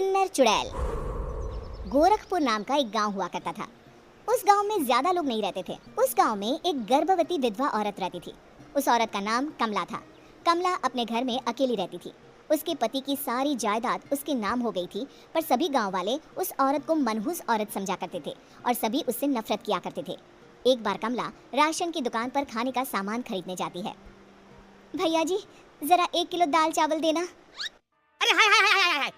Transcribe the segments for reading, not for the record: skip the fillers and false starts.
किन्नर चुड़ैल। गोरखपुर नाम का एक गांव हुआ करता था। उस गांव में ज्यादा लोग नहीं रहते थे। उस गांव में एक गर्भवती विधवा औरत रहती थी। उस औरत का नाम कमला था। कमला अपने घर में अकेली रहती थी। उसके पति की सारी जायदाद उसके नाम हो गई थी, पर सभी गांव वाले उस औरत को मनहूस औरत समझा करते थे और सभी उससे नफरत किया करते थे। एक बार कमला राशन की दुकान पर खाने का सामान खरीदने जाती है। भैया जी, जरा 1 किलो दाल चावल देना। अरे हाय हाय हाय हाय हाय,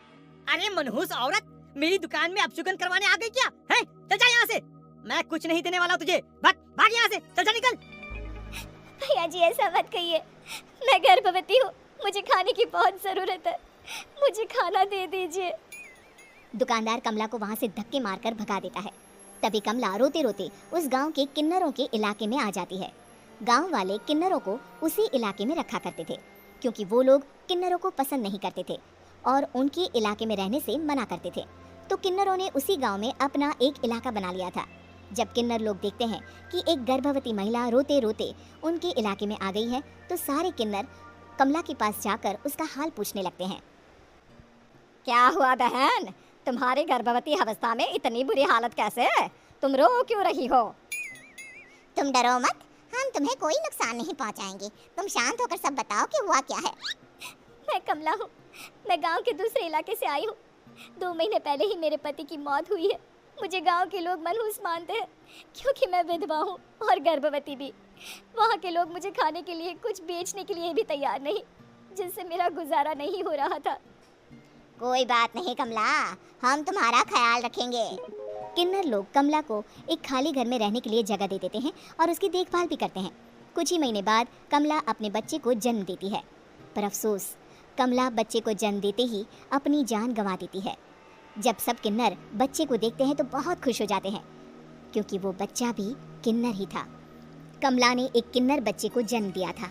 अरे मनहूस औरत, मेरी दुकान में अपशुगन करवाने आ गई क्या है? चल जा यहाँ से, मैं कुछ नहीं देने वाला तुझे। भाग भाग यहाँ से, चल जा निकल। भैया जी ऐसा मत कहिए, मैं गर्भवती हूँ, मुझे खाने की बहुत जरूरत है, मुझे खाना दे दीजिए। दुकानदार कमला को वहाँ से धक्के मारकर भगा देता है। तभी कमला रोते रोते उस गांव के किन्नरों के इलाके में आ जाती है। गांव वाले किन्नरों को उसी इलाके में रखा करते थे, क्योंकि वो लोग किन्नरों को पसंद नहीं करते थे और उनके इलाके में रहने से मना करते थे। तो किन्नरों ने उसी गांव में अपना एक इलाका बना लिया था। जब किन्नर लोग देखते हैं कि एक गर्भवती महिला रोते रोते उनके इलाके में आ गई है, तो सारे किन्नर कमला के पास जाकर उसका हाल पूछने लगते हैं। क्या हुआ बहन, तुम्हारी गर्भवती अवस्था में इतनी बुरी हालत कैसे है? तुम रो क्यों रही हो? तुम डरो मत, हम तुम्हें कोई नुकसान नहीं पहुंचाएंगे। तुम शांत होकर सब बताओ कि हुआ क्या है। मैं कमला हूँ, मैं गांव के दूसरे इलाके से आई हूँ। 2 महीने पहले ही मेरे पति की मौत हुई है। मुझे गांव के लोग मनहूस मानते हैं, क्योंकि मैं विधवा हूँ और गर्भवती भी। वहाँ के लोग मुझे खाने के लिए कुछ बेचने के लिए भी तैयार नहीं, जिससे मेरा गुजारा नहीं हो रहा था। कोई बात नहीं कमला, हम तुम्हारा ख्याल रखेंगे। किन्नर लोग कमला को एक खाली घर में रहने के लिए जगह दे देते हैं और उसकी देखभाल भी करते हैं। कुछ ही महीने बाद कमला अपने बच्चे को जन्म देती है, पर अफसोस, कमला बच्चे को जन्म देते ही अपनी जान गंवा देती है। जब सब किन्नर बच्चे को देखते हैं तो बहुत खुश हो जाते हैं, क्योंकि वो बच्चा भी किन्नर ही था। कमला ने एक किन्नर बच्चे को जन्म दिया था।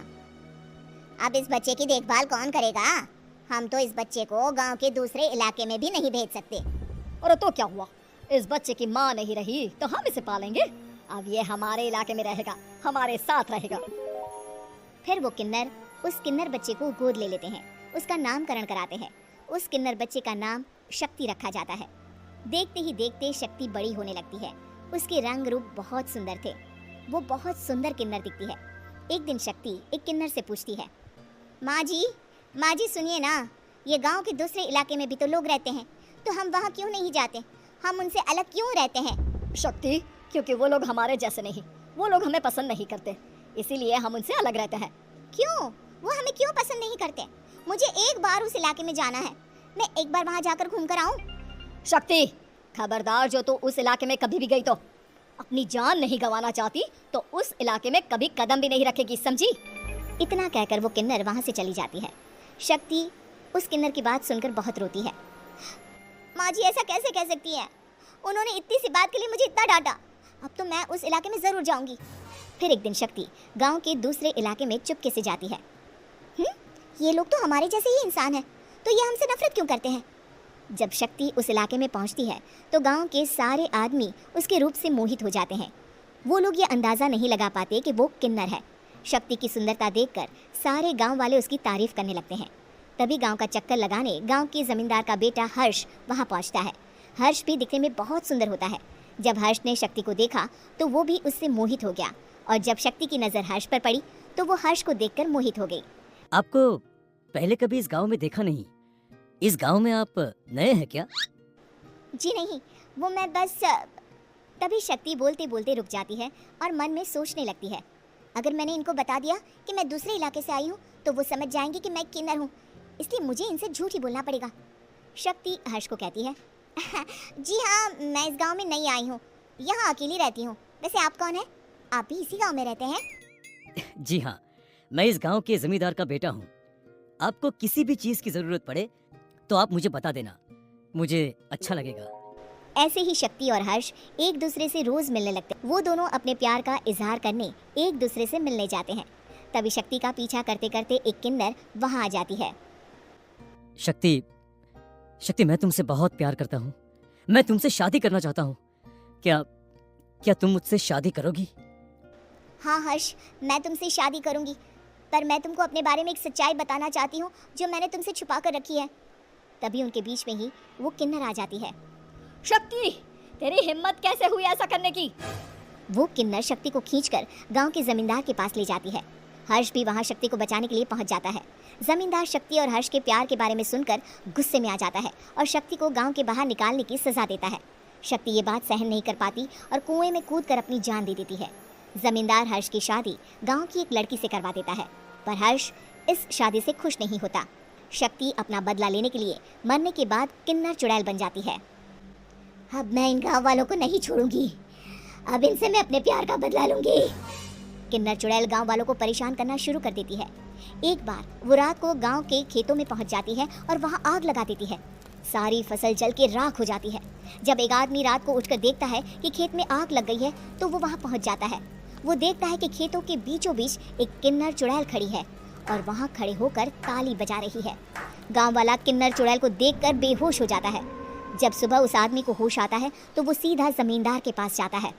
अब इस बच्चे की देखभाल कौन करेगा? हम तो इस बच्चे को गांव के दूसरे इलाके में भी नहीं भेज सकते। और तो क्या हुआ, इस बच्चे की माँ नहीं रही तो हम इसे पालेंगे। अब ये हमारे इलाके में रहेगा, हमारे साथ रहेगा। फिर वो किन्नर उस किन्नर बच्चे को गोद ले लेते हैं, उसका नामकरण कराते हैं। उस किन्नर बच्चे का नाम शक्ति रखा जाता है। देखते ही देखते शक्ति बड़ी होने लगती है। उसके रंग रूप बहुत सुंदर थे। वो बहुत सुंदर किन्नर दिखती है। एक दिन शक्ति एक किन्नर से पूछती है, माँ जी सुनिए ना, ये गांव के दूसरे इलाके में भी तो लोग रहते हैं, तो हम वहाँ क्यों नहीं जाते? हम उनसे अलग क्यों रहते हैं? शक्ति, क्योंकि वो लोग हमारे जैसे नहीं, वो लोग हमें पसंद नहीं करते, इसीलिए हम उनसे अलग रहते हैं। क्यों? वो हमें क्यों पसंद नहीं करते? मुझे एक बार उस इलाके में जाना है, मैं एक बार वहाँ जाकर घूम कर आऊँ। शक्ति, खबरदार, जो तू उस इलाके में कभी भी गई तो अपनी जान नहीं गंवाना चाहती तो उस इलाके में कभी कदम भी नहीं रखेगी, समझी? इतना कहकर वो किन्नर वहाँ से चली जाती है। शक्ति उस किन्नर की बात सुनकर बहुत रोती है। माँ जी ऐसा कैसे कह सकती है? उन्होंने इतनी सी बात के लिए मुझे इतना डांटा। अब तो मैं उस इलाके में ज़रूर जाऊंगी। फिर एक दिन शक्ति गांव के दूसरे इलाके में चुपके से जाती है। ये लोग तो हमारे जैसे ही इंसान हैं, तो ये हमसे नफरत क्यों करते हैं? जब शक्ति उस इलाके में पहुंचती है तो गांव के सारे आदमी उसके रूप से मोहित हो जाते हैं। वो लोग ये अंदाज़ा नहीं लगा पाते कि वो किन्नर है। शक्ति की सुंदरता देखकर सारे गांव वाले उसकी तारीफ करने लगते हैं। तभी गांव का चक्कर लगाने गांव के जमींदार का बेटा हर्ष वहां पहुंचता है। हर्ष भी दिखने में बहुत सुंदर होता है। जब हर्ष ने शक्ति को देखा तो वो भी उससे मोहित हो गया, और जब शक्ति की नज़र हर्ष पर पड़ी तो वो हर्ष को देखकर मोहित हो गई। आपको पहले कभी इस गांव में देखा नहीं। इस गांव में आप नए हैं क्या? जी नहीं, वो मैं बस। तभी शक्ति बोलते बोलते रुक जाती है और मन में सोचने लगती है, अगर मैंने इनको बता दिया कि मैं दूसरे इलाके से आई हूँ तो वो समझ जाएंगे कि मैं किन्नर हूँ, इसलिए मुझे इनसे झूठ ही बोलना पड़ेगा। शक्ति हर्ष को कहती है, जी हाँ, मैं इस गांव में नई आई हूँ, यहाँ अकेली रहती हूँ। वैसे आप कौन है? आप भी इसी गांव में रहते हैं? जी हाँ, मैं इस गांव के जमींदार का बेटा हूँ। आपको किसी भी चीज की जरूरत पड़े तो आप मुझे बता देना, मुझे अच्छा लगेगा। ऐसे ही शक्ति और हर्ष एक दूसरे से रोज मिलने लगते। वो दोनों अपने प्यार का इजहार करने एक दूसरे से मिलने जाते हैं। तभी शक्ति का पीछा करते करते एक किन्नर वहां आ जाती है। शक्ति, मैं तुमसे बहुत प्यार करता हूँ। मैं तुमसे शादी करना चाहता हूँ। क्या तुम मुझसे शादी करोगी? हाँ हर्ष, मैं तुमसे शादी करूंगी, पर मैं तुमको अपने बारे में एक सच्चाई बताना चाहती हूँ जो मैंने तुमसे छुपा कर रखी है। तभी उनके बीच में ही वो किन्नर आ जाती है। शक्ति, तेरी हिम्मत कैसे हुई ऐसा करने की? वो किन्नर शक्ति को खींचकर गांव के जमींदार के पास ले जाती है। हर्ष भी वहां शक्ति को बचाने के लिए पहुंच जाता है। जमींदार शक्ति और हर्ष के प्यार के बारे में सुनकर गुस्से में आ जाता है और शक्ति को गांव के बाहर निकालने की सजा देता है। शक्ति ये बात सहन नहीं कर पाती और कुएं में कूदकर अपनी जान दे देती है। जमींदार हर्ष की शादी गांव की एक लड़की से करवा देता है, पर हर्ष इस शादी से खुश नहीं होता। शक्ति अपना बदला लेने के लिए मरने के बाद किन्नर चुड़ैल बन जाती है। अब मैं इन गाँव वालों को नहीं छोड़ूंगी, अब इनसे मैं अपने प्यार का बदला लूंगी। किन्नर चुड़ैल गांव वालों को परेशान करना शुरू कर देती है। एक बार वो रात को गांव के खेतों में पहुंच जाती है और वहां आग लगा देती है। सारी फसल जल के राख हो जाती है। जब एक आदमी रात को उठकर देखता है कि खेत में आग लग गई है तो वो वहां पहुंच जाता है। वो देखता है कि खेतों के बीचों बीच एक किन्नर चुड़ैल खड़ी है और वहां खड़े होकर ताली बजा रही है। गांव वाला किन्नर चुड़ैल को देखकर बेहोश हो जाता है। जब सुबह उस आदमी को होश आता है तो वो सीधा जमींदार के पास जाता है।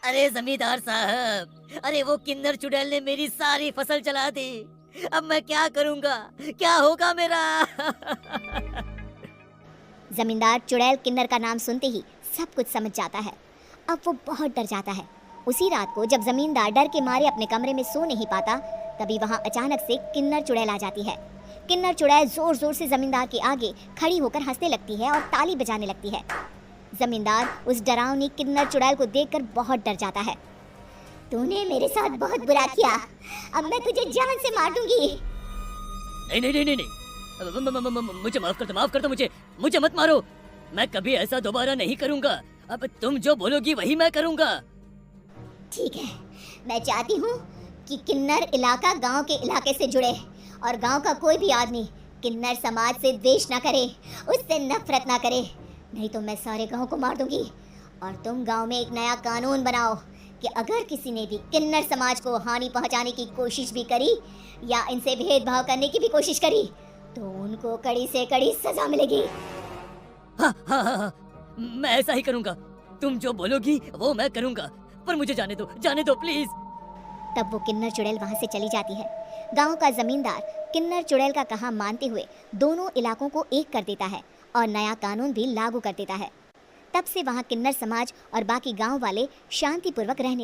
अरे जमींदार साहब, अरे वो किन्नर चुड़ैल ने मेरी सारी फसल जला दी। अब मैं क्या करूंगा, क्या होगा मेरा? जमींदार चुड़ैल किन्नर का नाम सुनते ही सब कुछ समझ जाता है। अब वो बहुत डर जाता है। उसी रात को जब जमींदार डर के मारे अपने कमरे में सो नहीं पाता, तभी वहां अचानक से किन्नर चुड़ैल आ जाती है। किन्नर चुड़ैल जोर जोर से जमींदार के आगे खड़ी होकर हंसने लगती है और ताली बजाने लगती है। जमींदार उस डरावनी किन्नर चुड़ैल को देखकर बहुत डर जाता है। तूने मेरे साथ बहुत बुरा किया, अब मैं तुझे जान से मार दूंगी। नहीं नहीं नहीं नहीं नहीं, मुझे माफ कर दो, मुझे मत मारो। मैं कभी ऐसा दोबारा नहीं करूंगा। अब तुम जो बोलोगी वही मैं करूंगा। ठीक है, मैं चाहती हूँ कि किन्नर इलाका गांव के इलाके से जुड़े और गांव का कोई भी आदमी किन्नर समाज से द्वेष ना करे, उससे नफरत ना करे, नहीं तो मैं सारे गांव को मार दूंगी। और तुम गांव में एक नया कानून बनाओ कि अगर किसी ने भी किन्नर समाज को हानि पहुंचाने की कोशिश भी करी या इनसे भेदभाव करने की भी कोशिश करी तो उनको कड़ी से कड़ी सजा मिलेगी। हाँ, मैं ऐसा ही करूंगा। तुम जो बोलोगी वो मैं करूंगा, पर मुझे जाने दो प्लीज। तब वो किन्नर चुड़ैल वहां से चली जाती है। गांव का जमींदार किन्नर चुड़ैल का कहा मानते हुए दोनों इलाकों को एक कर देता है और नया कानून भी लागू कर देता है। तब से वहां किन्नर समाज और बाकी गांव वाले शांतिपूर्वक रहने